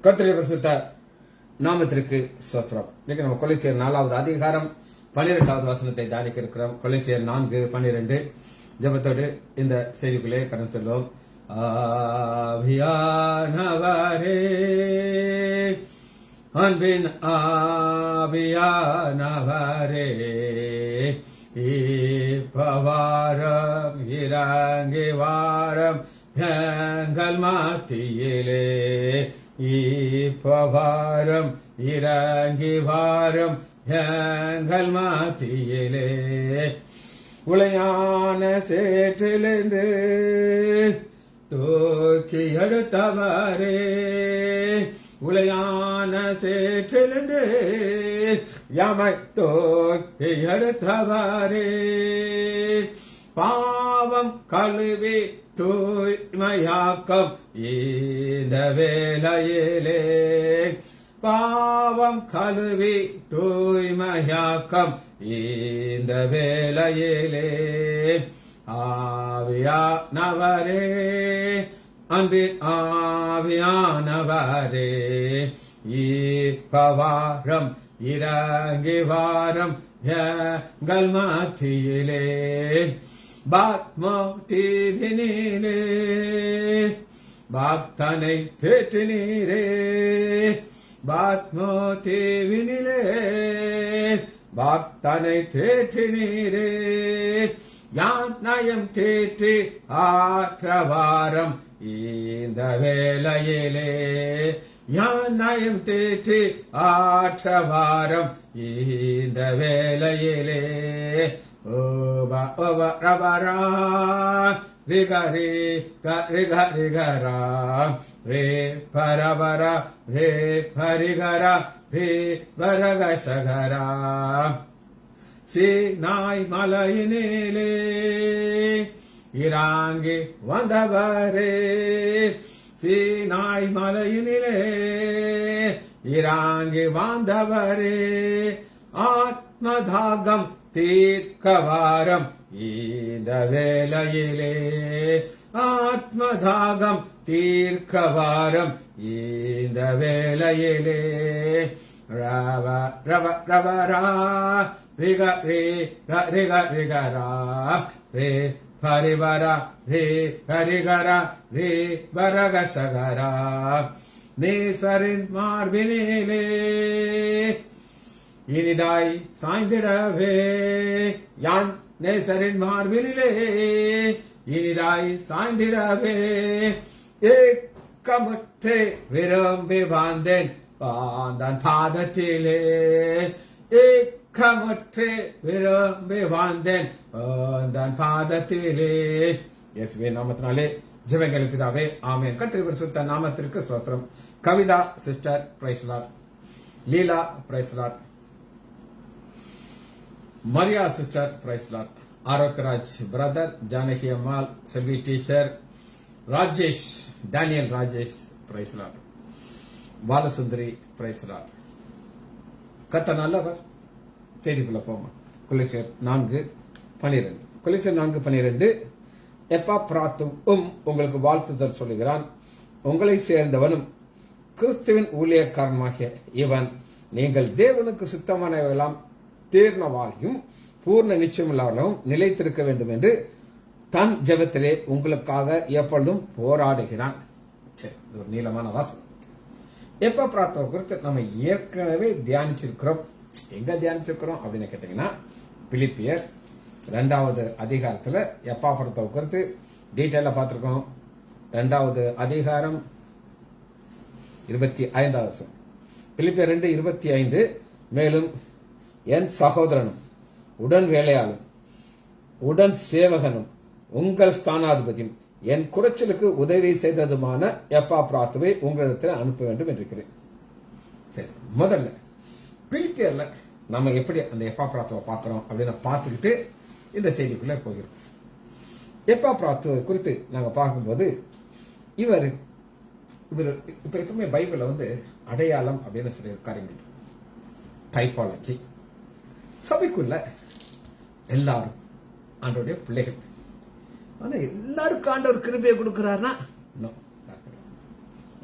கர்த்தருடைய பரிசுத்த நாமத்திற்கு ஸ்தோத்திரம். இன்னைக்கு நம்ம கொலைசியர் 4வது அதிகாரம் 12வது வசனத்தை தியானிக்க இருக்கிறோம். கொலைசியர் 4:12 ஜெபத்தோடு இந்த செய்திக்குள்ளே கடந்து செல்வோம். ஆவியானவரே, அன்பின் ஆவியானவரே, இப்பவாரம் இறங்கி வாரம் எங்கள் மத்தியிலே, இப்பவாரம் இறங்கி வாரம் எங்கள் மத்தியிலே, உளையான சேற்றிலிருந்து தூக்கி எடுத்தவரே, உளையான சேற்றிலிருந்து யாமை தூக்கி எடுத்தவரே, பாவம் கழுவி தூய்மையாக்கம் இந்த வேளையிலே, பாவம் கழுவி தூய்மையாக்கம் இந்த வேளையிலே, ஆவியானவரே, அன்பின் ஆவியானவரே, இப்பவாரம் இறங்கி வாரம் எங்கள் மத்தியிலே, பாத்மா தீவினிலே பக்தனை தேற்றினீரே, பாத்மா தீவினிலே பக்தனை தேற்றினீரே, யான் நயம் தேற்றி ஆற்றவாரம் இந்த வேளையிலே, யான் நயம் தேற்றி ஆற்றவாரம் இந்த வேளையிலே, ஓபா ஓபா ரபரா ரிகரி ரிகரா ரே பரபரா ரே பரிகரா ரே வரகசகரா, சீனாய் மலையினிலே இறங்கி வந்தவரே, சீனாய் மலையினிலே இறங்கி வந்தவரே, ஆத்மதாகம் தீர்க்கவாரம் இந்த வேளையிலே, ஆத்மதாகம் தீர்க்கவாரம் இந்த வேளையிலே, ரவ ரவ ரவரா ரிக ரே ரிக ரிகரா ரே பரிவரா ரே பரிகரா ரே வரகசகரா, நேசரின் மார்பினிலே இனிதாய் சாய்ந்திடவே, யான் நேசரின் மார்பினிலே இனிதாய் சாய்ந்திடவே, ஏக்கமுற்றே விரும்பி வாழ்ந்தேன் வாந்தான் பாதத்திலே, ஏக்கமுற்றே விரும்பி வாழ்ந்தேன் வாந்தான் பாதத்திலே. இயேசுவே நாமத்தினாலே ஜெபங்கள் பிதாவே, ஆமென். கர்த்தருடைய பரிசுத்த நாமத்திற்கு ஸ்தோத்திரம். Kavitha sister praise Lord, Leela praise Lord, Maria sister praise Lord, Arokiyaraj brother, Janaki Ammal, Selvi teacher, Rajesh Daniel Rajesh praise Lord, Balasundari praise Lord. கர்த்தர் நல்லவர். செய்திக்குள்ள போமா. கொலைசியர் 4:12 கொலைசியர் 4:12 எப்பாப்ராத்தும் உங்களுக்கு வாழ்த்துதல் சொல்லுகிறான், உங்களை சேர்ந்தவனும் கிறிஸ்துவின் ஊழியக்காரனாகிய இவன் நீங்கள் தேவனுக்கு சுத்தமானவெல்லாம் தீர்ணவாகியும் பூர்ண நிச்சயமுள்ளவர்களும் நிலைத்திருக்க வேண்டும் என்று தன் ஜெபத்திலே உங்களுக்காக எப்பொழுதும் போராடுகிறான். சரி, இது ஒரு நீளமான வாசம். எப்பாப்ராத்துவ குறித்து நம்ம ஏற்கனவே தியானிச்சிருக்கிறோம். எங்க தியானிச்சிருக்கிறோம் அப்படின்னு கேட்டீங்கன்னா, பிலிப்பியர் 2வது அதிகாரத்துல எப்பாப்ராத்துவ குறித்து டீட்டெயிலா பார்த்திருக்கோம். 2வது அதிகாரம் 25வது வசனம். பிலிப்பியர் 2:25 மேலும் என் சகோதரனும் உடன் வேலையாளும் உடன் சேவகனும் உங்கள் ஸ்தானாதிபதியும் என் குறைச்சலுக்கு உதவி செய்ததுமான எப்பாப்ராத்துவை உங்களிடத்தில் அனுப்ப வேண்டும் என்றிருக்கிறேன். சரி, முதல்ல பிலிப்பியர்ல நம்ம எப்படி அந்த எப்பாப்ராத்துவை பார்க்கிறோம் அப்படின்னு பார்த்துக்கிட்டு இந்த செய்திக்குள்ள போகிறோம். எப்பாப்ராத்துவை குறித்து நாங்க பார்க்கும்போது இவர் இப்ப எப்பவுமே பைபிள்ல அடையாளம் அப்படின்னு சொல்லி காரியங்கள், டைப்பாலஜி. சபைக்குள்ள எல்லாரும் ஆண்டவருடைய பிள்ளைகள். ஆனா எல்லாருக்கும் ஆண்டவர் கிருபையை கொடுக்கிறாருன்னா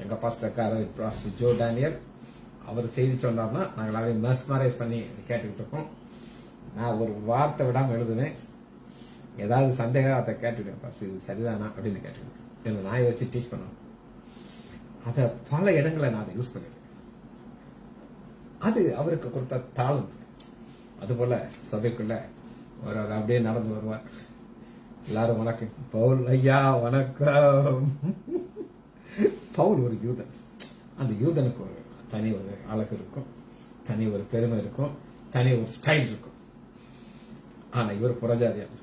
எங்க பாஸ்டர் ஜோ டேனியல் அவர் செய்தி சொன்னார்னா நாங்கள் எல்லாரையும் மெஸ்மரைஸ் பண்ணி கேட்டுக்கிட்டு இருக்கோம். நான் ஒரு வார்த்தை விடாமல் எழுதுவேன். ஏதாவது சந்தேகம் அதை கேட்டுக்கிட்டேன், பாஸ்டர் இது சரிதானா அப்படின்னு கேட்டுக்கிட்டேன். என்னை நான் வச்சு டீச் பண்ணணும். அதை பல இடங்களை நான் அதை யூஸ் பண்ணிடுவேன். அது அவருக்கு கொடுத்த தாளம். அதுபோல சபைக்குள்ள ஒரு அப்படியே நடந்து வருவார். எல்லாரும் வணக்கம். பவுல் ஐயா வணக்கம். பவுல் ஒரு யூதன். அந்த யூதனுக்கு ஒரு தனி ஒரு அழகு இருக்கும், தனி ஒரு பெருமை இருக்கும், தனி ஒரு ஸ்டைல் இருக்கும். ஆனா இவர் புறஜாதியார்.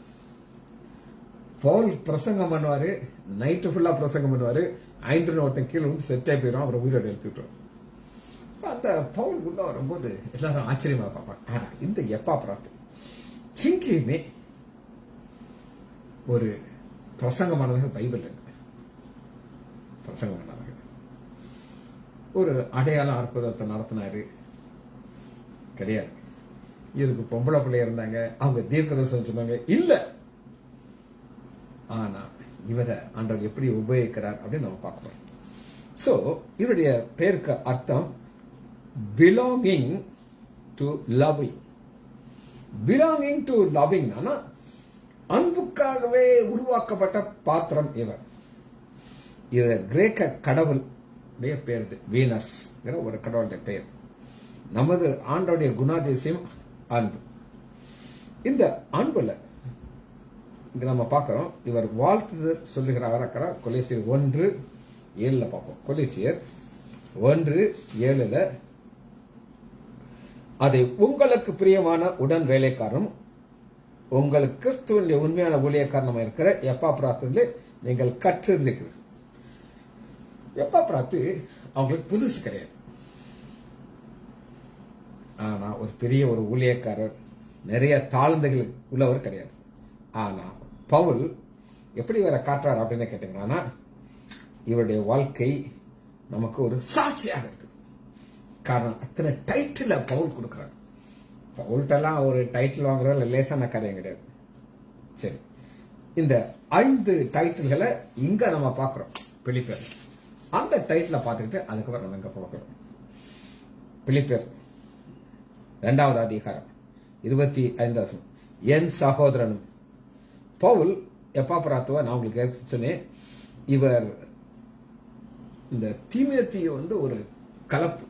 பவுல் பிரசங்கம் பண்ணுவாரு, நைட்டு ஃபுல்லா பிரசங்கம் பண்ணுவாரு. 5 ஒருத்தன் கீழே வந்து செட்டே போயிடும், அவரை உயிரோடு எழுப்பி விட்டுருவார். அந்த பவுல் உள்ள வரும்போது எல்லாரும் ஆச்சரியமா பார்ப்பாங்க. ஆனா இந்த எப்பாப்ராத்து எங்கேயுமே ஒரு பிரசங்கமானதாக பைபிள் பிரசங்கமானதாக ஒரு அடையாளம் அற்புதத்தை நடத்தினாரு கிடையாது. இவருக்கு பொம்பளை பிள்ளைய இருந்தாங்க, அவங்க தீர்க்கதரிசனம் சொன்னாங்க இல்ல. ஆனா இவரை ஆண்டவர் எப்படி உபயோகிக்கிறார் அப்படின்னு நம்ம பார்க்கிறோம். சோ இவருடைய பேருக்கு அர்த்தம் belonging to loving. belonging to loving அன்புக்காகவே உருவாக்கப்பட்ட பாத்திரம் இவர். இவர் கிரேக்க கடவுளுடைய பேர் வீனஸ், ஒரு கடவுளுடைய பெயர். நமது ஆண்டோடைய குணாதிசயம் அன்பு. இந்த அன்புல இங்க நம்ம பார்க்கிறோம், இவர் வாழ்த்து சொல்லுகிறார். கொலேசியர் 1:7 பார்ப்போம். கொலேசியர் 1:7 அதை உங்களுக்கு பிரியமான உடன் வேலைக்காரனும் உங்களுக்கு கிறிஸ்துவனுடைய உண்மையான ஊழியக்காரனமா இருக்கிற எப்பாப்ராத்திலே நீங்கள் கற்றிருந்தீர்கள். எப்பாப்ராத்து அவங்களுக்கு புதுசு கிடையாது. ஆனா ஒரு பெரிய ஒரு ஊழியக்காரர், நிறைய தாழ்ந்துகள் உள்ளவர் கிடையாது. ஆனா பவுல் எப்படி இவரை காட்டுறார் அப்படின்னு கேட்டீங்கன்னா, இவருடைய வாழ்க்கை நமக்கு ஒரு சாட்சியாக இருக்கு. காரணம் அத்தனை டைட்டில் பவுல் கொடுக்கிறார். பவுல்ட்டெல்லாம் ஒரு டைட்டில் வாங்குறதுல லேசான கதையும் கிடையாது. சரி, இந்த 5 டைட்டில்களை இங்க நம்ம பார்க்கிறோம். பிலிப்பியர் அந்த டைட்டில பார்த்துக்கிட்டு அதுக்கப்புறம் நம்ம இங்க பார்க்கிறோம். பிலிப்பியர் 2வது அதிகாரம் 25 என் சகோதரனும். பவுல் எப்பாப்ராத்துவ நான் உங்களுக்கு சொன்னேன், இவர் இந்த தீமோத்தேயு ஒரு கலப்பு.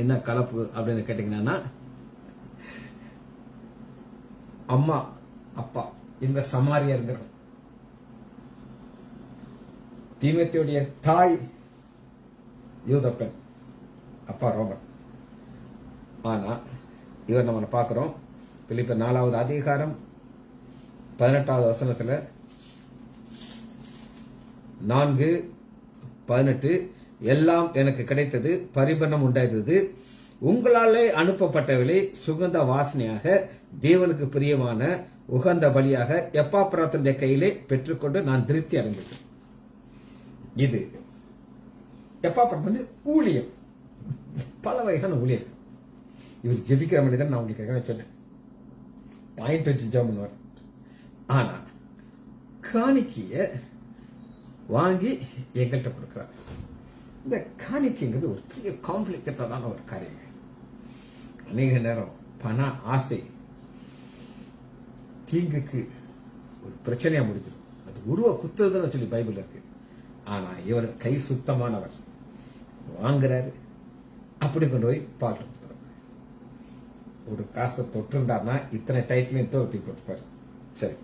என்ன கலப்பு அப்படின்னு கேட்டீங்கன்னா, அம்மா அப்பா இவங்க சமாரியர்கள். தீமோத்தேயுடைய தாய் யூதப்பெண், அப்பா ரோமன். ஆனா இவர் நம்ம பார்க்கிறோம் பிலிப்பியர் 4வது அதிகாரம் 18வது வசனத்துல 4:18 எல்லாம் எனக்கு கிடைத்தது, பரிபூரணம் உண்டாயிருந்தது, உங்களாலே அனுப்பப்பட்டவளை சுகந்த வாசனையாக தேவனுக்கு பிரியமான உகந்த பலியாக எப்பாப்ராத்துடைய கையிலே பெற்றுக்கொண்டு நான் திருப்தி அடைந்தது. இது எப்பாப்ராத்து ஊழியம், பல வகையான ஊழியர். இவர் ஜெபிக்கிற மனிதன் நான் உங்களுக்கு சொன்னேன், பாயிண்ட் வச்சு ஜெபம் பண்ணுவார். ஆனா காணிக்கைய வாங்கி எங்கள்கிட்ட கொடுக்கிறார். இந்த காணிக்கைங்கிறது ஒரு பெரிய காம்ப்ளிகேட்டடான ஒரு காரியம். அநேக நேரம் பண ஆசை தீங்குக்கு ஒரு பிரச்சனையா முடிஞ்சிடும். அது உருவ குத்துறதுன்னு சொல்லி பைபிள் இருக்கு. ஆனா இவர் கை சுத்தமானவர், வாங்குறாரு, அப்படி கொண்டு போய் பாட்டு கொடுத்துறாரு. ஒரு காசை தொட்டிருந்தார்னா இத்தனை டைட்டிலையும் தோர்த்தி போட்டுப்பாரு. சரி,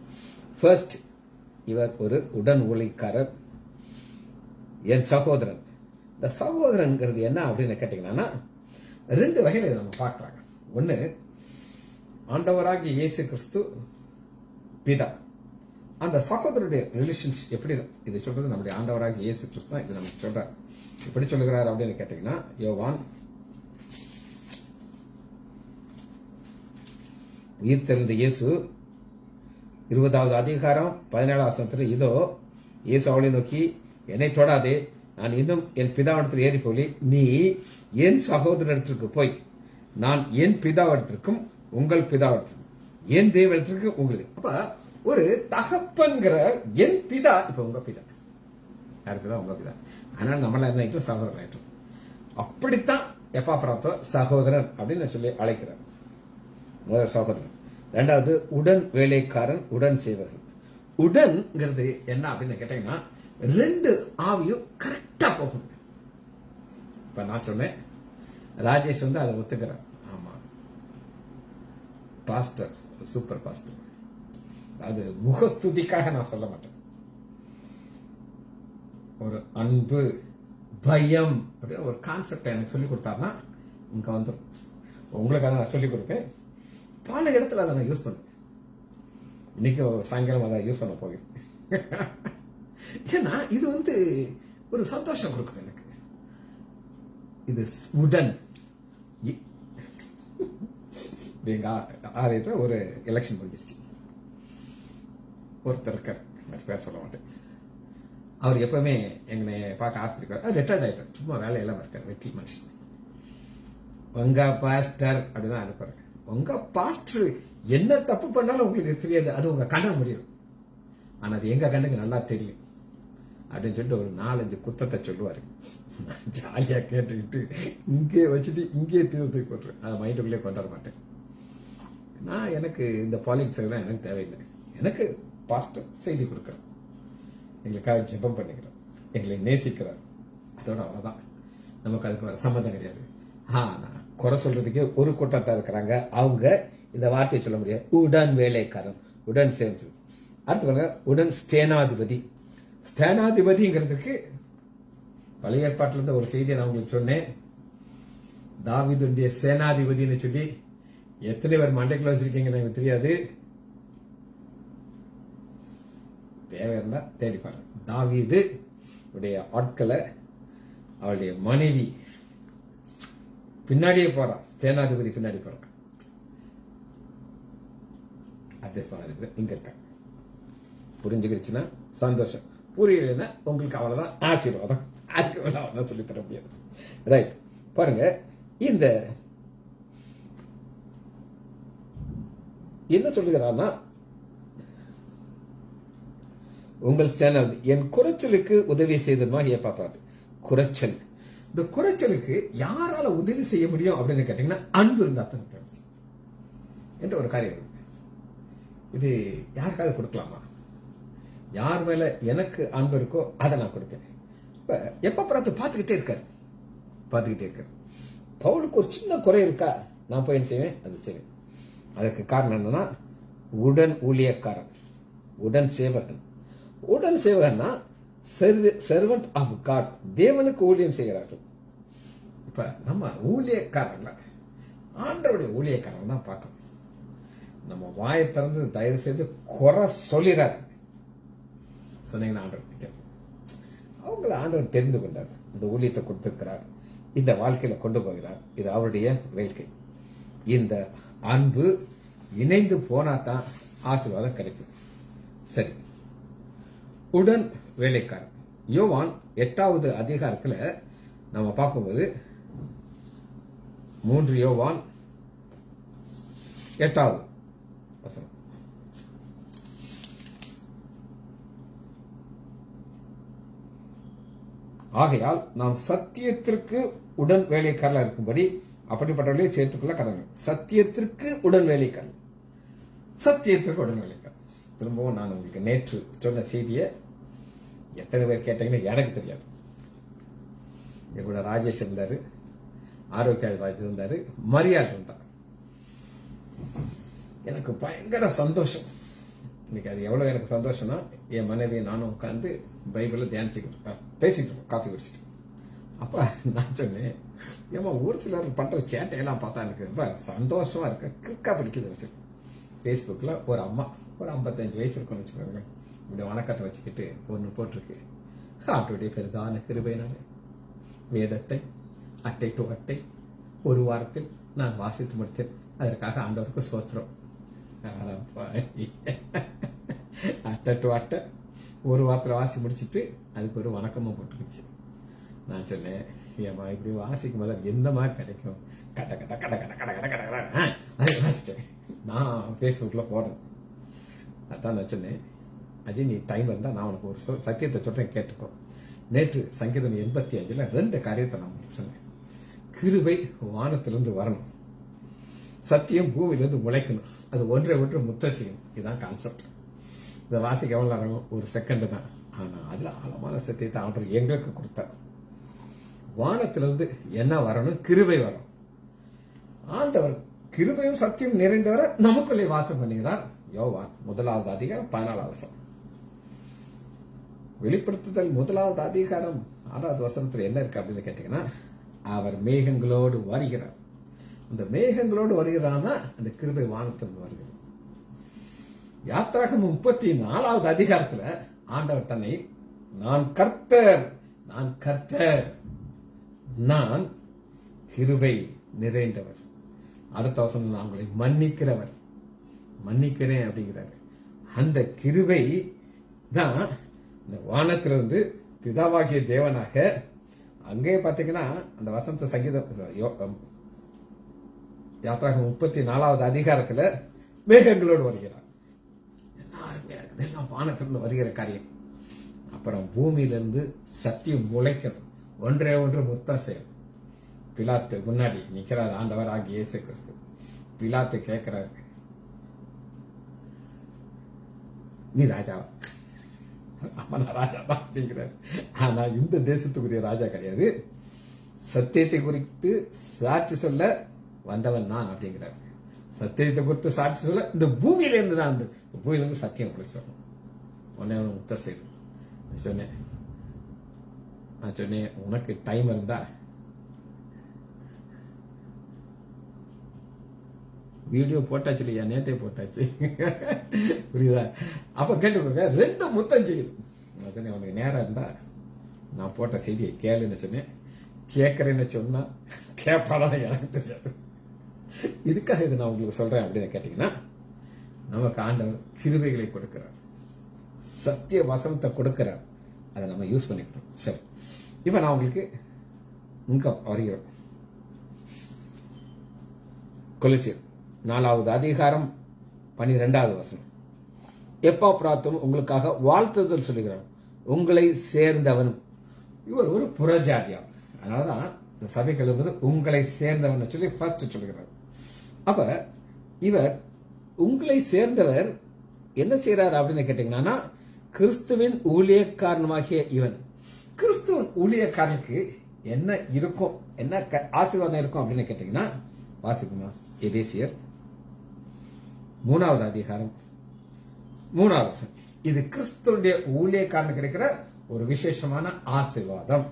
ஃபர்ஸ்ட் இவர் ஒரு உடன் ஊழியக்காரர், என் சகோதரன். இந்த சகோதரன்கிறது என்ன அப்படின்னு கேட்டீங்கன்னா, 2 வகையில இதை நம்ம பார்க்கறாங்க. ஒன்னு, ஆண்டவராகிய இயேசு கிறிஸ்து பிதா. அந்த சகோதரருடைய ரிலேஷன்ஷிப் எப்படி இது சொல்றது நம்முடைய ஆண்டவராகிய இயேசு கிறிஸ்து தான் இது நமக்கு சொல்றார். எப்படி சொல்லுகிறார் அப்படின்னு கேட்டீங்கன்னா, யோவான் உயிர் தெரிந்த இயேசு 20வது அதிகாரம் 17வது வசனத்துல, இதோ இயேசு அவளை நோக்கி, என்னை தொடாதே, நான் இன்னும் என் பிதாவிடத்தில் ஏறி போய் நீ என் சகோதரத்திற்கு போய் நான் என் பிதாவிடத்திற்கும் உங்கள் பிதாவிடத்திற்கும் என் தேவனத்திற்கு உங்களுக்கு. அப்ப ஒரு தகப்பன்கிற என் பிதா இப்ப உங்க பிதா. யாருக்கு தான் உங்க பிதா. அதனால நம்மள என்ன ஆயிட்டோம், சகோதரன் ஆயிட்டோம். அப்படித்தான் எப்பாப்ராத்தோ சகோதரன் அப்படின்னு சொல்லி அழைக்கிறார். முதல் சகோதரன். ரெண்டாவது உடன் வேலைக்காரன், உடன் செய்வர்கள். உடன்ங்கிறது என்ன அப்படின்னு கேட்டீங்கன்னா, ரெண்டு ஆவியும் கரெக்டா போகும். இப்ப நான் சொன்னேன், ராஜேஷ் வந்து அதை ஒத்துக்கிறார். ஆமா, பாஸ்டர், சூப்பர் பாஸ்டர். அது முகஸ்துதிக்காக நான் சொல்ல மாட்டேன். ஒரு அன்பு, பயம் அப்படின்னு ஒரு கான்செப்ட் எனக்கு சொல்லிக் கொடுத்தாருன்னா இங்க வந்துடும். உங்களுக்காக நான் சொல்லிக் கொடுப்பேன். பல இடத்துல அதை நான் யூஸ் பண்ணுவேன். இன்னைக்கு சாயங்காலம் அதை யூஸ் பண்ண போகிறேன். ஏன்னா இது வந்து ஒரு சந்தோஷம் கொடுக்குது எனக்கு. இது உடன். எங்க ஆலயத்தில் ஒரு எலெக்ஷன் முடிஞ்சிருச்சு. ஒருத்தர் இருக்கார், பேர் சொல்ல மாட்டேன். அவர் எப்பவுமே எங்களை பார்க்க ஆஸ்திரிக்கார். ரிட்டையர்ட் ஆயிட்டார், சும்மா வேலையெல்லாம் இருக்கார், வெற்றி மனுஷன். உங்க பாஸ்டர் அப்படிதான் அனுப்புறாரு. உங்க பாஸ்டர் என்ன தப்பு பண்ணாலும் உங்களுக்கு தெரியாது, அது உங்க கண்ண முடியும். ஆனா அது எங்க கண்ணுக்கு நல்லா தெரியும் அப்படின்னு சொல்லிட்டு ஒரு 4-5 குத்தத்தை சொல்லுவாரு. ஜாலியா கேட்டுக்கிட்டு இங்கே வச்சுட்டு இங்கே தூக்கி போட்டுருவேன். அதை மைண்டுக்குள்ளே கொண்டு வர மாட்டேன். நான் எனக்கு இந்த பாலிடிக்ஸ் எல்லாம் எனக்கு தேவையில்லை. எனக்கு பாஸ்டர் செய்தி கொடுக்குறேன், எங்களுக்காக ஜெபம் பண்ணிக்கிறோம், எங்களை நேசிக்கிறார், அதோட அவ்வளவுதான். நமக்கு அதுக்கு வர சம்மந்தம் கிடையாது. குறை சொல்றதுக்கே ஒரு கூட்டத்தா இருக்கிறாங்க, அவங்க இந்த வார்த்தையை சொல்ல முடியாது. உடன் வேலைக்காரன், உடன் சேர்ந்து. அடுத்து உடன் ஸ்தேனாதிபதி. ஸ்தேனாதிபதிங்கிறதுக்கு பழைய ஏற்பாட்டில் இருந்த ஒரு செய்தியை நான் உங்களுக்கு சொன்னேன். தாவீதுடைய சேனாதிபதினு சொல்லி எத்தனை பேர் மண்டைக்குள்ள வச்சிருக்கீங்கன்னு எனக்கு தெரியாது. தேவை இருந்தா தேடி பாருங்க. தாவீது உடைய ஆட்களை அவளுடைய மனைவி பின்னாடியே போறா, சேனாதிபதி பின்னாடி போறான். அதே சேனாதிபதி இங்க இருக்க. புரிஞ்சுக்கிடுச்சுன்னா சந்தோஷம், புரியலன்னா உங்களுக்கு அவ்வளவுதான் ஆசீர்வாதம். அதுக்கு வேணா சொல்லி தர முடியாது. ரைட், பாருங்க. இந்த என்ன சொல்லுகிறான்னா, உங்கள் சேனாதி என் குறைச்சலுக்கு உதவி செய்தமா ஏப்பாப்பாது. குறைச்சல், இந்த குறைச்சலுக்கு யாரால உதவி செய்ய முடியும் அப்படின்னு கேட்டீங்கன்னா அன்பு இருந்தா தான் என்ற ஒரு காரியம் இருக்கு. இது யாருக்காவது கொடுக்கலாமா? யார் மேல எனக்கு அன்பு இருக்கோ அதை நான் கொடுப்பேன். இப்ப எப்ப பார்த்துக்கிட்டே இருக்காரு. பவுலுக்கு ஒரு சின்ன குறை இருக்கா, நான் போய் என்ன செய்வேன், அது செய்வேன். அதுக்கு காரணம் என்னன்னா, உடன் ஊழியக்காரன், உடன் சேவகன். உடன் சேவகன்னா சர்வன்ட் ஆஃப் காட், தேவனுக்கு ஊழியம் செய்கிறார்கள். இப்ப நம்ம ஊழியக்காரங்கள ஆண்டவருடைய ஊழியக்காரன் தான் பார்க்கணும். நம்ம வாயை திறந்து தயவு செய்து குறை சொல்லிடாரு. சொன்னீங்கன்னா ஆண்டவர் பிடிக்காது. அவங்கள ஆண்டவர் தெரிந்து கொண்டார், இந்த ஊழியத்தை கொடுத்திருக்கிறார், இந்த வாழ்க்கையில கொண்டு போகிறார். இது அவருடைய வேள்கை. இந்த அன்பு இணைந்து போனா தான் ஆசீர்வாதம் கிடைக்கும். சரி, உடன் வேலைக்காரன். யோவான் 8வது அதிகாரத்துல நம்ம பார்க்கும்போது 3 யோவான் 8வது வசனம். ஆகையால் நாம் சத்தியத்திற்கு உடன் வேலைக்காரர்களாக இருக்கும்படி அப்படிப்பட்டவர்களே சேர்த்துக்கொள்ள கடமை. சத்தியத்திற்கு உடன் வேலைக்காரன், சத்தியத்திற்கு உடன் வேலைக்காரன். திரும்பவும் நான் உங்களுக்கு நேற்று சொன்ன செய்தியை எத்தனை பேர் கேட்டீங்கன்னு எனக்கு தெரியாது. என் கூட ராஜேஷ் இருந்தாரு, ஆரோக்கிய ராஜ் இருந்தாரு, மரியாதை இருந்தார். எனக்கு பயங்கர சந்தோஷம். இன்னைக்கு அது எவ்வளவு எனக்கு சந்தோஷம்னா, என் மனைவியை நானும் உட்காந்து பைபிள தியானிச்சுக்கிட்டு பேசிட்டு இருக்கோம், காஃபி குடிச்சிட்டு. அப்ப நான் சொன்னேன், ஏமா ஒரு சிலர் பண்ற சேட்டையெல்லாம் பார்த்தா எனக்கு ரொம்ப சந்தோஷமா இருக்கு, கிறுக்கா பிடிக்குது வச்சு. ஃபேஸ்புக்கில் ஒரு அம்மா, ஒரு 55 வயசு இருக்கும்னு வச்சுக்கோங்க, இப்படி வணக்கத்தை வச்சுக்கிட்டு ஒன்று போட்டிருக்கு. ஆட்டுடைய பெரிதான கிருபையினாலே வேதத்தை அட்டை டு அட்டை ஒரு வாரத்தில் நான் வாசித்து முடித்தேன், அதற்காக ஆண்டவருக்கு சோஸ்திரம். அட்டை டு அட்டை ஒரு வாரத்தில் வாசி முடிச்சுட்டு அதுக்கு ஒரு வணக்கமும் போட்டுக்கிடுச்சு. நான் சொன்னேன், ஏமா இப்படி வாசிக்கும் போது என்னமா கிடைக்கும், கட்ட கட்ட கட்ட கட்ட கட்ட கட்ட கட்ட அதை வாசிட்டேன். நான் ஃபேஸ்புக்கில் போடுறேன். அதான் நான் சொன்னேன், அஜய் நீ டைம் இருந்தால் நான் உனக்கு ஒரு சத்தியத்தை சொல்றேன் கேட்டுக்கோ. நேற்று சங்கீதம் 85ல் 2 காரியத்தை நான் உங்களுக்கு சொன்னேன். கிருபை வானத்திலிருந்து வரணும், சத்தியம் பூமியிலிருந்து முளைக்கணும், அது ஒன்றை ஒன்று முத்த செய்யணும். இதுதான் கான்செப்ட். இதை வாசிக்க எவ்வளோ நேரம்? ஒரு செகண்ட் தான். ஆனால் அதில் ஆழமான சத்தியத்தை ஆண்டவர் எங்களுக்கு கொடுத்தார். வானத்திலிருந்து என்ன வரணும்? கிருபை வரணும். ஆண்டவர் கிருபையும் சத்தியம் நிறைந்தவரை நமக்குள்ளே வாசம் பண்ணுகிறார். யோவான் 1வது அதிகாரம் 14வது வசனம். வெளிப்படுத்துதல் 1வது அதிகாரம் 6வது வசனத்தில் என்ன இருக்கு அப்படின்னு கேட்டீங்கன்னா, அவர் மேகங்களோடு வருகிறார். அந்த மேகங்களோடு வருகிறான்னா அந்த கிருபை வானத்திலிருந்து வருகிறது. யாத்திராகமம் 34வது அதிகாரத்துல ஆண்டவர் தன்னை நான் கர்த்தர், நான் கர்த்தர், நான் கிருபை நிறைந்தவர். அடுத்த வசனம் நான் உங்களை மன்னிக்கிறவர், மன்னிக்கிறேன் அப்படிங்கிறாரு. அந்த கிருபை தான் இந்த வானத்திலிருந்து பிதாவாகிய தேவனாக, அங்கே பார்த்தீங்கன்னா அந்த வசந்த சங்கீதம் யாத்திராகமம் 34வது அதிகாரத்துல மேகங்களோடு வருகிறார். என்ன அருமையா இருக்குது! இதெல்லாம் வானத்திலிருந்து வருகிற காரியம். அப்புறம் பூமியிலிருந்து சத்தியம் முளைக்கணும், ஒன்றே ஒன்று முத்தம் செய்யணும். பிலாத்து முன்னாடி நிக்கிறார் ஆண்டவர் ஆகிய இயேசு கிறிஸ்து. பிலாத்து கேட்கிறாரு, நீ ராஜாவா? ஆமா ராஜா தான் அப்படிங்கிறாரு. ஆனா இந்த தேசத்துக்குரிய ராஜா கிடையாது, சத்தியத்தை குறித்து சாட்சி சொல்ல வந்தவன் நான் அப்படிங்கிறாரு. சத்தியத்தை குறித்து சாட்சி சொல்ல இந்த பூமியில இருந்து தான், அந்த பூமியில இருந்து சத்தியம் சொல்லணும். உடனே முத்த செய்து நான் சொன்னேன், உனக்கு டைம் இருந்தா வீடியோ போட்டாச்சு இல்லையா? நேத்தே போட்டாச்சு, புரியுதா? அப்ப கேட்டுக்கோங்க, 2 முத்தம் செய்யுது. நான் சொன்னேன், உனக்கு நேரம் இருந்தா நான் போட்ட செய்தியை கேளுன்னு சொன்னேன். கேட்கறேன்னு சொன்னா கேட்பாதான் எனக்கு தெரியாது. இதுக்காக இது நான் உங்களுக்கு சொல்றேன் அப்படின்னு கேட்டீங்கன்னா, நமக்கு ஆண்டவர் கிருபைகளை கொடுக்கிறார், சத்திய வசனத்தை கொடுக்கிறார். அதை நம்ம யூஸ் பண்ணிக்கணும். சரி, இப்ப நான் உங்களுக்கு இங்க வருகிறோம். கொலோசியர் 4வது அதிகாரம் 12வது வசனம். எப்பாப்ராத்தும் உங்களுக்காக வாழ்த்துதல் சொல்லுகிறார், உங்களை சேர்ந்தவனும். இவர் ஒரு புறஜாதியார், அதனாலதான் இந்த சபைகள் என்பது உங்களை சேர்ந்தவன் சொல்லி ஃபர்ஸ்ட் சொல்லுகிறார். அப்ப இவர் உங்களை சேர்ந்தவர் என்ன செய்யறாரு அப்படின்னு கேட்டீங்கன்னா, கிறிஸ்துவின் ஊழியக்காரனுமாகிய இவன். கிறிஸ்துவின் ஊழியக்காரனுக்கு என்ன இருக்கும், என்ன ஆசீர்வாதம் இருக்கும் அப்படின்னு கேட்டீங்கன்னா, வாசிக்குமா? எபேசியர் 3வது அதிகாரம் 3வது வசனம். இது கிறிஸ்துடைய ஊழியக்காரனுக்கு கிடைக்கிற ஒரு விசேஷமான ஆசீர்வாதம்.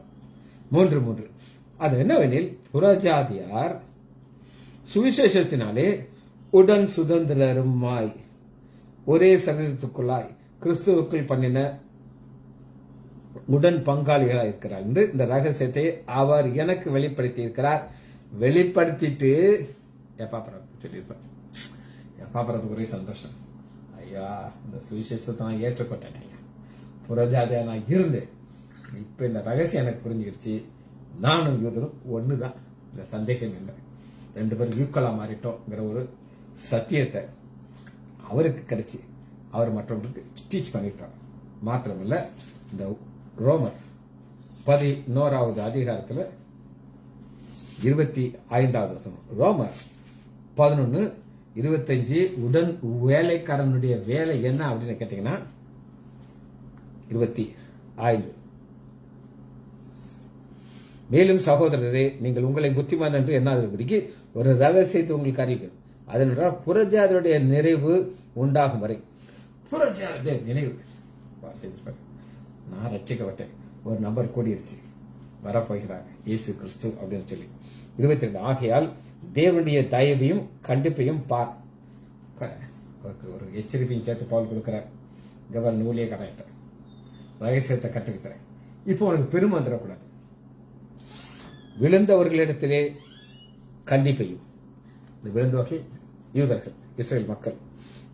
3:3. அது என்னவெனில், புறஜாதியார் சுவிசேஷத்தினாலே உடன் சுதந்திரருமாய் ஒரே சரீரத்துக்குள்ளாய் கிறிஸ்துவுக்குள் பண்ணின உடன் பங்காளிகளாக இருக்கிறார் என்று இந்த ரகசியத்தை அவர் எனக்கு வெளிப்படுத்தி இருக்கிறார். வெளிப்படுத்திட்டு எப்பாபுரத்துக்கு சொல்லியிருப்பார். எப்பாபுரத்துக்கு ஒரே சந்தோஷம். ஐயா, இந்த சுவிசேஷத்தை நான் ஏற்றுக்கொண்டேன் ஐயா, புறஜாதியா நான் இருந்தேன், இப்ப இந்த ரகசியம் எனக்கு புரிஞ்சுக்கிடுச்சு, நானும் யூதரும் ஒண்ணுதான், இந்த சந்தேகம் இல்லை, 2 பேரும் ஈக்குவலா மாறிட்டோங்கிற ஒரு சத்தியத்தை அவருக்கு கிடைச்சி அவர் மற்றவங்களுக்கு டீச் பண்ணிட்டார். மாத்திரமில்ல, இந்த ரோமர் 11வது அதிகாரத்துல 25வது வசனம், ரோமர் 11:25, உடன் வேலைக்காரனுடைய வேலை என்ன அப்படின்னு கேட்டீங்கன்னா 25. மேலும் சகோதரரே, நீங்கள் உங்களை புத்திமான் என்று எண்ணாதபடிக்கு ஒரு ரகசியத்தை உங்களுக்கு அறிவிக்கும். அதனால் புறஜாதியுடைய நிறைவு உண்டாகும் வரை. புறஜாதியுடைய நினைவு, நான் ரட்சிக்கப்பட்டேன், ஒரு நபர் கூடியிருச்சு, வரப்போகிறார் இயேசு கிறிஸ்து அப்படின்னு சொல்லி. 22. ஆகையால் தேவனுடைய தயவையும் கண்டிப்பையும் பார். ஒரு எச்சரிப்பையும் சேர்த்து பவுல் கொடுக்கிறார். கவர்ன் ஊழிய கரெக்ட ரகசியத்தை கற்றுக்கிட்டேன், இப்போ உனக்கு பெருமை வந்துடக்கூடாது. விழுந்தவர்களிடத்திலே கண்டிப்பையும், இந்த விழுந்தவர்கள் யூதர்கள், இஸ்ரேல் மக்கள்,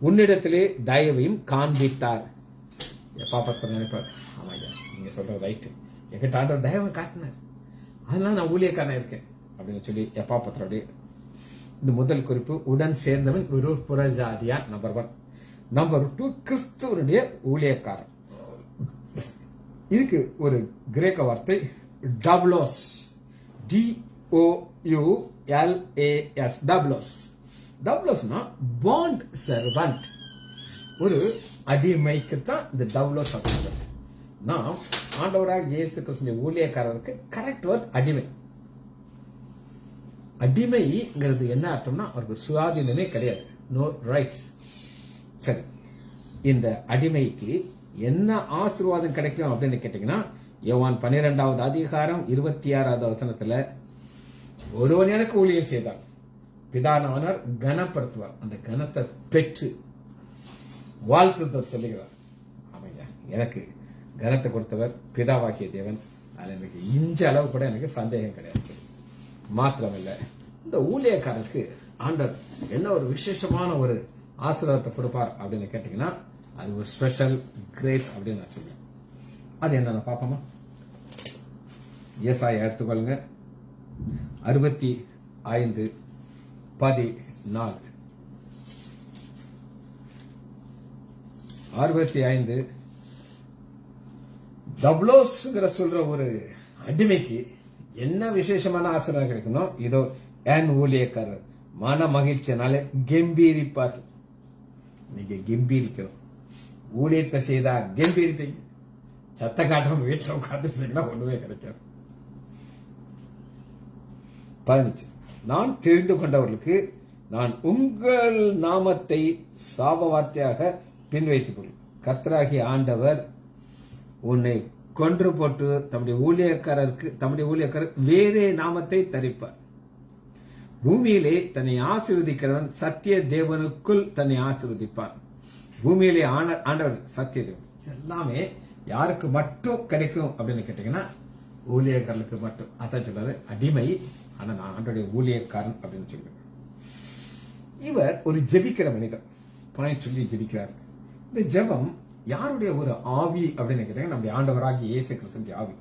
உன்னிடத்திலே தயவையும் காண்பித்தார். எப்பா பத்த நினைப்பார், ஆமாய்யா நீங்க சொல்றது ரைட்டு, என்கிட்ட ஆண்டவர் தயவை காட்டினார், அதனால நான் ஊழியக்காரனா இருக்கேன் அப்படின்னு சொல்லி எப்பா பத்திரோடைய இந்த முதல் குறிப்பு. உடன் சேர்ந்தவன் ஒரு புறஜாதியான், நம்பர் 1. நம்பர் 2, கிறிஸ்துவனுடைய ஊழியக்காரன். இதுக்கு ஒரு கிரேக்க வார்த்தை டப்லோஸ், DOULAS, டப்லோஸ். டப்லோஸ்னா பாண்ட் சர்வன்ட், ஒரு அடிமைக்கு தான் இந்த டப்லோஸ் அப்படின்னு. நாம் ஆண்டவராக இயேசு கிறிஸ்துவின் ஊழியக்காரருக்கு கரெக்ட் வேர்ட் அடிமை. அடிமைங்கிறது என்ன அர்த்தம்னா அவருக்கு சுயாதீனமே கிடையாது, நோ ரைட்ஸ். சரி, இந்த அடிமைக்கு என்ன ஆசீர்வாதம் கிடைக்கும் அப்படின்னு கேட்டீங்கன்னா, யோவான் 12வது அதிகாரம் 26வது வசனத்துல, ஒருவன் எனக்கு ஊழியம் செய்தால் பிதானவனர் கனப்படுத்துவார், அந்த கனத்தை பெற்று வாழ்த்துவர் சொல்லுகிறார். ஆமையா, எனக்கு கனத்தை கொடுத்தவர் பிதாவாகிய தேவன், அது எனக்கு இஞ்ச அளவு கூட எனக்கு சந்தேகம் கிடையாது. மாத்திரமில்லை, இந்த ஊழியக்காரருக்கு ஆண்டவர் என்ன ஒரு விசேஷமான ஒரு ஆசீர்வாதத்தை கொடுப்பார் அப்படின்னு கேட்டீங்கன்னா, அது ஒரு ஸ்பெஷல் கிரேஸ் அப்படின்னு நான் சொல்லுவேன். அது என்னன்னு பார்ப்போமா? ஏசாயா எடுத்துக்கொள்ளுங்க, 65:14. 65 டப்லோஸ்ங்கிற சொல்ற ஒரு அடிமைக்கு என்ன விசேஷமான ஆசீர்வாதம் கிடைக்கணும்? இதோ என் ஊழியக்காரர் மன மகிழ்ச்சியினாலே கம்பீரிப்பார். நீங்க கம்பீரிக்கணும். ஊழியத்தை செய்தா கம்பீரிப்பீங்க, சத்த காட்டாம வீட்டில் உட்காந்துட்டீங்கன்னா ஒண்ணுமே கிடைக்காது. 15 நான் தெரிந்து கொண்டவர்களுக்கு நான் உங்கள் நாமத்தை சாப வார்த்தையாக பின்வைத்துக் கொள்ளும். கர்த்தராகிய ஆண்டவர் உன்னை கொன்று போட்டு தம்முடைய ஊழியக்காரர் வேறே நாமத்தை தரிப்பார். பூமியிலே தன்னை ஆசீர்வதிக்கிறவன் சத்திய தேவனுக்குள் தன்னை ஆசீர்வதிப்பார். பூமியிலே ஆண்டவர் சத்திய தேவன். எல்லாமே யாருக்கு மட்டும் கிடைக்கும் அப்படின்னு கேட்டீங்கன்னா, ஊழியக்காரர்களுக்கு மட்டும். அதான் சொல்றாரு அடிமை, ஆனா நான் ஆண்டோடைய ஊழியக்காரன் அப்படின்னு சொல்லுவேன். இவர் ஒரு ஜெபிக்கிற மனிதர், பாயிண்ட் சொல்லி ஜெபிக்கிறார். இந்த ஜெபம் யாருடைய ஒரு ஆவி அப்படின்னு கேட்டீங்கன்னா, நம்முடைய ஆண்டவராகிய இயேசு கிறிஸ்துவின் ஆவி.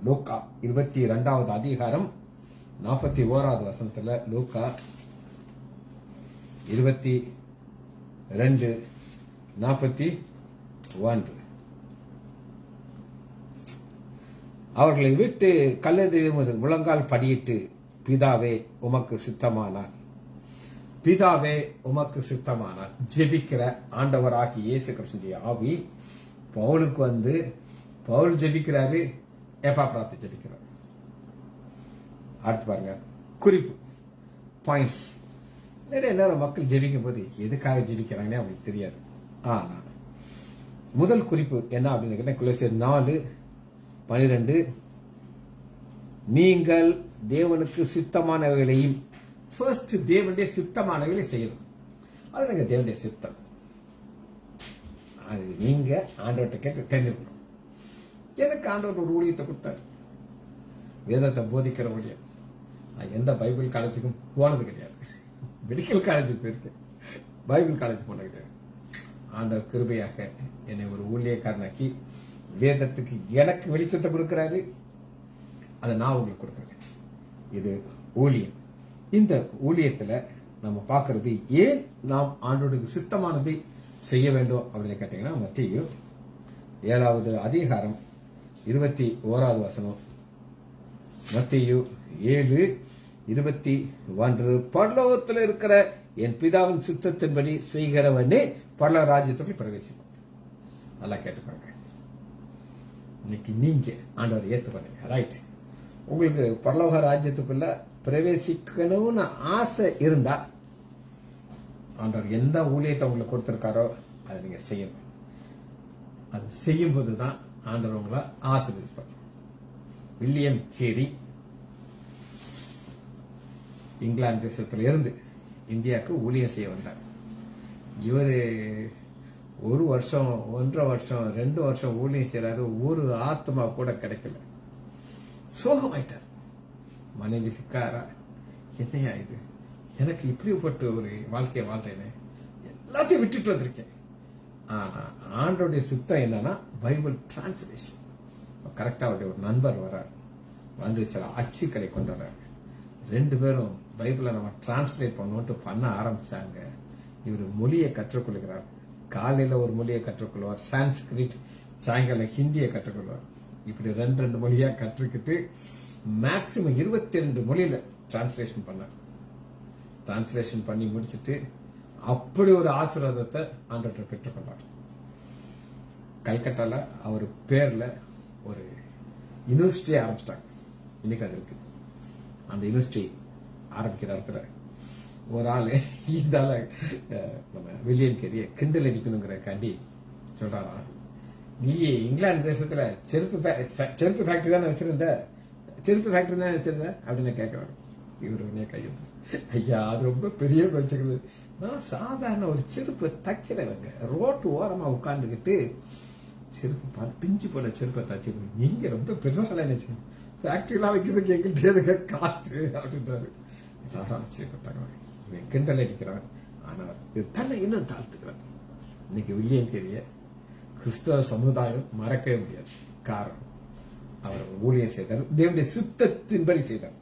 லூக்கா 22வது அதிகாரம் 41வது வசனத்துல, லூக்கா 22:41, அவர்களை விட்டு கல்லெறியும்போது முழங்கால் படியிட்டு, பிதாவே உமக்கு சித்தமானார், பிதாவே உமக்கு சித்தமானார். ஜெபிக்கிற ஆண்டவராகி இயேசு கிறிஸ்துவின் ஆவி பவுலுக்கு வந்து, பவுல் ஜெபிக்கிறாரு, எப்பாப்ராத்து ஜெபிக்கிறார். அடுத்து பாருங்க, குறிப்பு பாயிண்ட்ஸ். நிறைய நேரம் மக்கள் ஜெபிக்கும் போது எதுக்காக ஜெபிக்கிறாங்கன்னு அவங்களுக்கு தெரியாது. ஆனா முதல் குறிப்பு என்ன அப்படின்னு கேட்டா, கொலோசியர் 4:12, நீங்கள் தேவனுக்கு சித்தமானவைகளையும், ஃபர்ஸ்ட் தேவனுடைய சித்தமானவைகளை செய்யணும். அது நீங்க தேவனுடைய சித்தம், அது நீங்க ஆண்டவர்கிட்ட கேட்டு தெரிஞ்சுக்கணும். எனக்கு ஆண்டவர் ஒரு ஊழியத்தை கொடுத்தாரு, வேதத்தை போதிக்கிற ஊழியம். நான் எந்த பைபிள் காலேஜுக்கும் போனது கிடையாது, மெடிக்கல் காலேஜுக்கு போயிருக்கேன், பைபிள் காலேஜ் போனது கிடையாது. ஆண்டவர் கிருபையாக என்னை ஒரு ஊழியக்காரனாக்கி வேதத்துக்கு எனக்கு வெளிச்சத்தை கொடுக்கிறாரு, அதை நான் உங்களுக்கு கொடுக்குறேன். இது ஊழியம். இந்த ஊழியத்துல நம்ம பார்க்கறது, ஏன் நாம் ஆண்டவருக்கு சித்தமானதை செய்ய வேண்டும் அப்படின்னு கேட்டீங்கன்னா, மத்தேயு 7வது அதிகாரம் 21வது வசனம். மத்தேயு 7:21, பரலோகத்தில் இருக்கிற என் பிதாவின் சித்தத்தின்படி செய்கிறவனே பரலோக ராஜ்யத்துக்குள் பிரவேசிப்பான். நல்லா கேட்டுப்பாங்க. இன்னைக்கு நீங்க ஆண்டவர் ஏத்துக்கொண்டீங்க, ரைட்? உங்களுக்கு பரலோக ராஜ்யத்துக்குள்ள பிரவேசிக்கணும்னு ஆசை இருந்தா, ஆண்டவர் எந்த ஊழியத்தை உங்களுக்கு கொடுத்திருக்காரோ அதை நீங்க செய்யணும். அது செய்யும் போதுதான் ஆண்டவர் உங்களை ஆசீர்வதிப்பார். வில்லியம் கேரி இங்கிலாந்து தேசத்துல இருந்து இந்தியாவுக்கு ஊழியம் செய்ய வந்தார். இவரு 1 வருஷம், 1.5 வருஷம், 2 வருஷம் ஊழியம் செய்யறாரு, ஒரு ஆத்மா கூட கிடைக்கல. சோகமாயிட்டார். மனைவி சிக்காரா, என்னையா இது, எனக்கு இப்படிப்பட்ட ஒரு வாழ்க்கையை வாழ்றேன்னு எல்லாத்தையும் விட்டுட்டு வந்திருக்கேன். ஆனா ஆண்டோடைய சித்தம் என்னன்னா, பைபிள் டிரான்ஸ்லேஷன். கரெக்டா அவருடைய ஒரு நண்பர் வர்றார், வந்து சில அச்சுக்களை கொண்டு வர்றாரு. 2 பேரும் பைபிளை நம்ம டிரான்ஸ்லேட் பண்ண ஆரம்பிச்சாங்க. இவர் மொழியை கற்றுக்கொள்கிறார். காலையில ஒரு மொழியை கற்றுக்கொள்வார், சான்ஸ்கிரிட், சாயங்காலம் ஹிந்தியை கற்றுக்கொள்வார். இப்படி ரெண்டு மொழியா கற்றுக்கிட்டு மேக்சிமம் 22 மொழியில டிரான்ஸ்லேஷன் பண்ணார். டிரான்ஸ்லேஷன் பண்ணி முடிச்சுட்டு அப்படி ஒரு ஆசீர்வாதத்தை ஆண்டவற்றை பெற்றுக்கொண்டார். கல்கட்டால அவர் பேர்ல ஒரு யூனிவர்சிட்டி ஆரம்பிச்சிட்டாங்க. இன்னைக்கு அது இருக்கு. அந்த யூனிவர்சிட்டி ஆரம்பிக்கிற இடத்துல ஒரு ஆளு இதால நம்ம வில்லியம் கேரிய கிண்டல் அடிக்கணுங்கிறக்காண்டி சொல்றாராம், நீ இங்கிலாந்து தேசத்துல செருப்பு ஃபேக்டரி தானே வச்சிருந்த, செருப்பு ஃபேக்டரி தான் வச்சிருந்த அப்படின்னு கேட்கிறாரு. இவரு உடனே கையெழுத்து, ஐயா அது ரொம்ப பெரிய வச்சுக்குது, நான் சாதாரண ஒரு செருப்பு தைக்கிறவங்க, ரோட்டு ஓரமா உட்கார்ந்துக்கிட்டு செருப்பு பிஞ்சு போன செருப்பை தச்சிருக்கேன், நீங்க ரொம்ப பெருசாக நினைச்சு ஃபேக்டரிலாம் வைக்கிறதுக்கு எங்கிட்டே காசு அப்படின்றாரு. எல்லாரும் ஆச்சரியப்பட்டாங்க. கிண்டல் அடிக்கிறான். ஆனால் தன்னை இன்னும் தாழ்த்துக்கிறான். இன்னைக்கு வில்லியம் கேரிய கிறிஸ்தவ சமுதாயம் மறக்கவே முடியாது. காரணம், அவர் ஊழியம் செய்தார், தேவனுடைய சித்தத்தின்படி செய்தார்.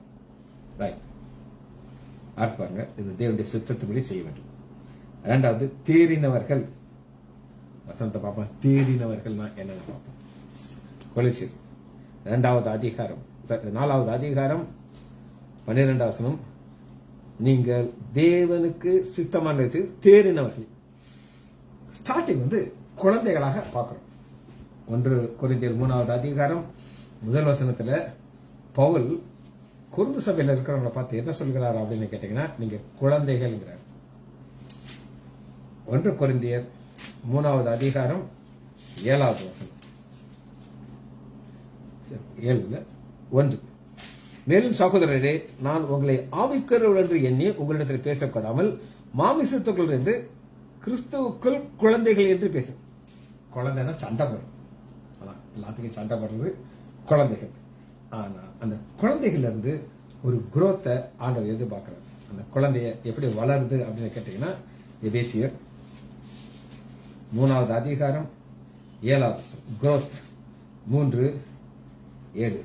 ரைட், அடுத்து பாருங்க, இது தேவனுடைய சித்தத்தின்படி செய்ய வேண்டும். இரண்டாவது, தேறினவர்கள். வசந்த பாப்பா, தேறினவர்கள் என்னன்னு பார்ப்போம். கொலைச்சல் 2வது அதிகாரம் 4வது அதிகாரம் 12வது வசனம், நீங்கள் தேவனுக்கு சித்தமான தேறினவர்கள். ஸ்டார்டிங் குழந்தைகளாக பார்க்கிறோம். 1 கொரிந்தியர் 3வது அதிகாரம் 1 வசனத்துல பவுல் கொரிந்து சபையில் இருக்கிறவங்களை பார்த்து என்ன சொல்கிறார் அப்படின்னு கேட்டீங்கன்னா, நீங்க குழந்தைகள். 1 கொரிந்தியர் 3வது அதிகாரம் 7வது வசனம் 7:1, மேலும் சகோதரரே, நான் உங்களை ஆவிக்கிறவர் என்று எண்ணி உங்களிடத்தில் பேசக்கூடாமல் மாமிசத்துக்குள் என்று கிறிஸ்துவுக்குள் குழந்தைகள் என்று பேச. குழந்தைன்னா சண்டை போடும், எல்லாத்துக்கும் சண்டை போடுறது குழந்தைகள். ஆனா அந்த குழந்தைகள்ல இருந்து ஒரு குரோத்தை ஆண்டவர் எதிர்பார்க்கிறார். அந்த குழந்தைய எப்படி வளருது அப்படின்னு கேட்டீங்கன்னா, எபேசியர் 3வது அதிகாரம் 7வது குரோத் 3:7,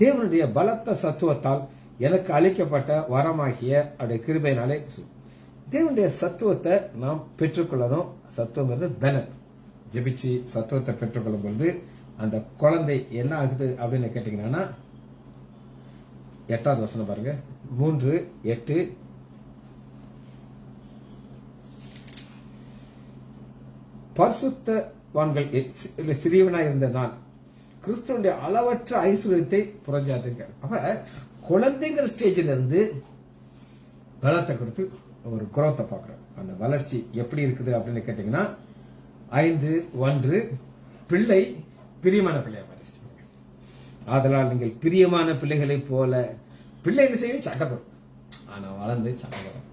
தேவனுடைய பலத்த சத்துவத்தால் எனக்கு அளிக்கப்பட்ட வரமாகிய அவருடைய கிருபையினாலே. தேவனுடைய சத்துவத்தை நாம் பெற்றுக்கொள்ளணும். சத்துவங்கிறது பலன். ஜெபிச்சு சத்துவத்தை பெற்றுக்கொள்ளும் பொழுது அந்த குழந்தை என்ன ஆகுது அப்படின்னு கேட்டீங்கன்னா, 8வது வசனம் பாருங்க, 3:8, பரிசுத்தவான்கள் சிறியவனாய் இருந்த நான் கிறிஸ்துவனுடைய அளவற்ற ஐஸ்வர்யத்தை புரஞ்சாதுங்க. அப்ப குழந்தைங்கிற ஸ்டேஜில் இருந்து பலத்தை கொடுத்து ஒரு குரோத்தை பார்க்கிறோம். அந்த வளர்ச்சி எப்படி இருக்குது அப்படின்னு கேட்டீங்கன்னா, 5:1, பிள்ளை பிரியமான பிள்ளையா மாறிடுச்சு. அதனால் நீங்கள் பிரியமான பிள்ளைகளை போல, பிள்ளை என்ன செய்யும், சண்டை போடும், ஆனா வளர்ந்து சண்டை போடும்.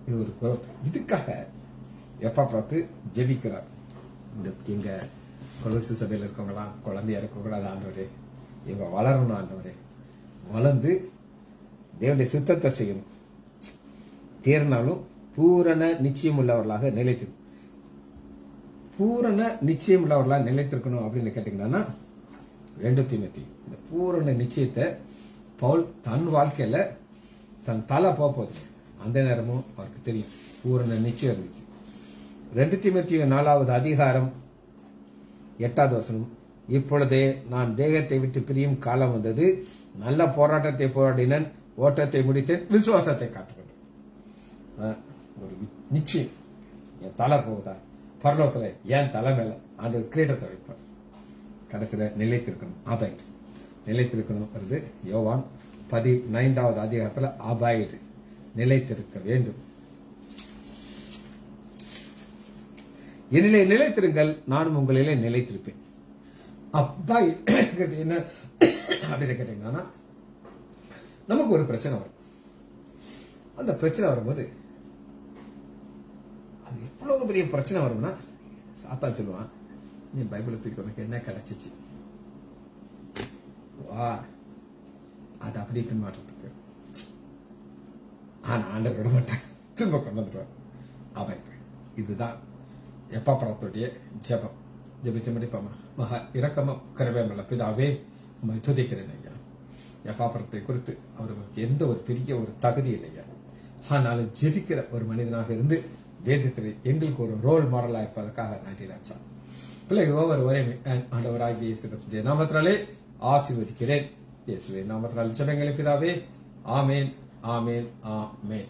இது ஒரு குரோத். இதுக்காக எப்ப பார்த்து ஜெபிக்கிறார். எங்க கொலோசி சபையில் இருக்கவங்களாம் குழந்தையா இருக்கக்கூடாது ஆண்டவரே, இவங்க வளரணும் ஆண்டவரே, வளர்ந்து தேவனுடைய சித்தத்தை செய்யணும், தேர்னாலும் பூரண நிச்சயம் உள்ளவர்களாக நிலைத்திருக்கும். பூரண நிச்சயம் உள்ளவர்களாக நிலைத்திருக்கணும் அப்படின்னு கேட்டீங்கன்னா 2 தீமோத்தேயு. இந்த பூரண நிச்சயத்தை பவுல் தன் வாழ்க்கையில தன் தலை போகுது, அந்த நேரமும் அவருக்கு தெரியும் பூரண நிச்சயம் இருந்துச்சு. 2 தீமோத்தேயு 4வது அதிகாரம் 8வது வசனம், இப்பொழுதே நான் தேகத்தை விட்டு பிரியும் காலம் வந்தது, நல்ல போராட்டத்தை போராடினேன், ஓட்டத்தை முடித்தேன், விசுவாசத்தை காட்டுகிறேன். ஒரு நிச்சயம், என் தலை போகுதா, பரலோகத்துல என் தலை மேல ஆண்டவர் கிரீடத்தை வைப்பார். கடைசியில நிலைத்திருக்கணும், ஆபாய்டு நிலைத்திருக்கணும் வருது. யோவான் 19வது அதிகாரத்துல ஆபாய்டு நிலைத்திருக்க வேண்டும். என்னிலே நிலைத்திருங்கள், நானும் உங்களிலே நிலைத்திருப்பேன். அப்பாய்டு என்ன அப்படின்னு கேட்டீங்கன்னா, நமக்கு ஒரு பிரச்சனை வரும். அந்த பிரச்சனை வரும்போது அது எவ்வளவு பெரிய பிரச்சனை வரும்னா, சாத்தா சொல்லுவான், நீ பைபிளை தூக்கி உனக்கு என்ன கிடைச்சிச்சு, வா அது அப்படி பின்மாற்றத்துக்கு. ஆனா ஆண்டவர் விட மாட்டேன், திரும்ப கொண்டு வந்துடுவார். அவன் இதுதான் எப்பா படத்துடைய ஜபம். ஜபிச்ச முடிப்பாமா, மகா இரக்கமும் கருவேமல்ல பிதாவே உண்மை துதிக்கிறேன் ஐயா. எப்பா படத்தை குறித்து அவர்களுக்கு எந்த ஒரு பெரிய ஒரு தகுதி இல்லையா, ஆனாலும் ஜெபிக்கிற ஒரு மனிதனாக இருந்து வேதத்தில் எங்களுக்கு ஒரு ரோல் மாடலா இருப்பதற்காக நன்றி ராஜா. பிள்ளைகள் ஒவ்வொருவரையும் ஆண்டவராகிய இயேசு கிறிஸ்துவின் நாமத்தினாலே ஆசீர்வதிக்கிறேன். இயேசுவின் நாமத்தினால் ஜெபங்களை பிதாவே. ஆமேன், ஆமேன், ஆமேன்.